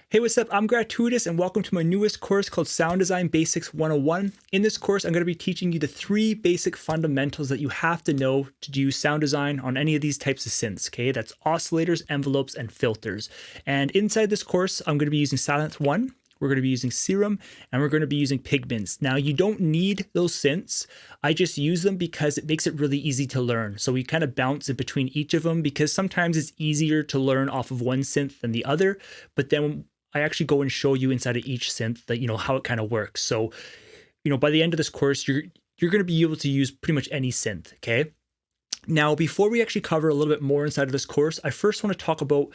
Hey, what's up? I'm Gratuitous and welcome to my newest course called Sound Design Basics 101. In this course, I'm going to be teaching you the 3 basic fundamentals that you have to know to do sound design on any of these types of synths, okay? That's oscillators, envelopes, and filters. And inside this course, I'm going to be using Sylenth 1, we're going to be using Serum, and we're going to be using Pigments. Now, you don't need those synths. I just use them because it makes it really easy to learn. So we kind of bounce in between each of them because sometimes it's easier to learn off of one synth than the other. But then I actually go and show you inside of each synth that, how it kind of works. So, by the end of this course, you're going to be able to use pretty much any synth, okay? Now, before we actually cover a little bit more inside of this course, I first want to talk about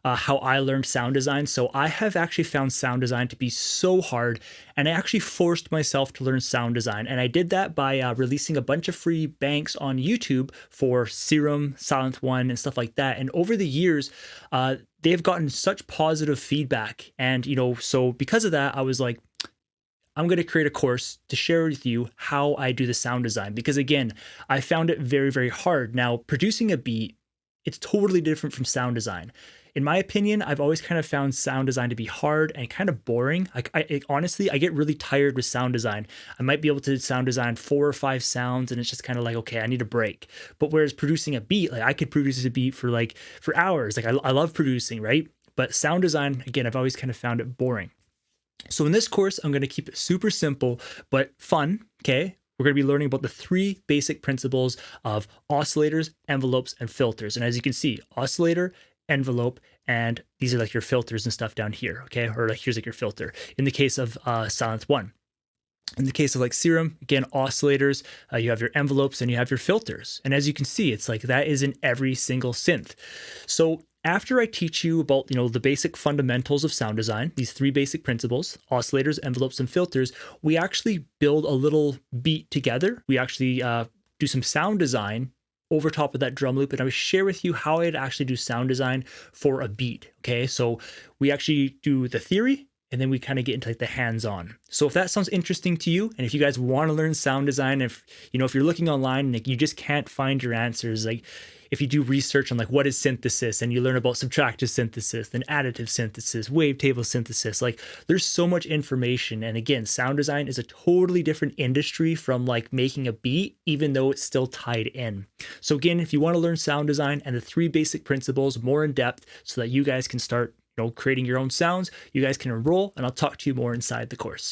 how I learned sound design. So I have actually found sound design to be so hard, and I actually forced myself to learn sound design. And I did that by releasing a bunch of free banks on YouTube for Serum, Sylenth 1, and stuff like that. And over the years, they've gotten such positive feedback. And, so because of that, I was like, I'm going to create a course to share with you how I do the sound design. Because again, I found it very, very hard. Now, producing a beat, it's totally different from sound design. In my opinion, I've always kind of found sound design to be hard and kind of boring. Honestly, I get really tired with sound design. I might be able to sound design 4 or 5 sounds, and it's just kind of like, okay, I need a break. But whereas producing a beat, like I could produce a beat for hours. Like I love producing, right? But sound design, again, I've always kind of found it boring. So in this course, I'm going to keep it super simple, but fun, okay? We're going to be learning about the 3 basic principles of oscillators, envelopes, and filters. And as you can see, oscillator, envelope, and these are like your filters and stuff down here, okay? Or like here's like your filter in the case of Sylenth 1. In the case of like Serum, again, oscillators, you have your envelopes and you have your filters. And as you can see, it's like that is in every single synth. So after I teach you about, the basic fundamentals of sound design, these 3 basic principles, oscillators, envelopes, and filters, we actually build a little beat together. We actually do some sound design over top of that drum loop, and I will share with you how I'd actually do sound design for a beat, okay? So we actually do the theory, and then we kind of get into like the hands-on. So if that sounds interesting to you, and if you guys want to learn sound design, if you're looking online and you just can't find your answers, like if you do research on like what is synthesis and you learn about subtractive synthesis, then additive synthesis, wavetable synthesis, like there's so much information. And again, sound design is a totally different industry from like making a beat, even though it's still tied in. So again, if you want to learn sound design and the 3 basic principles more in depth so that you guys can start creating your own sounds, you guys can enroll, and I'll talk to you more inside the course.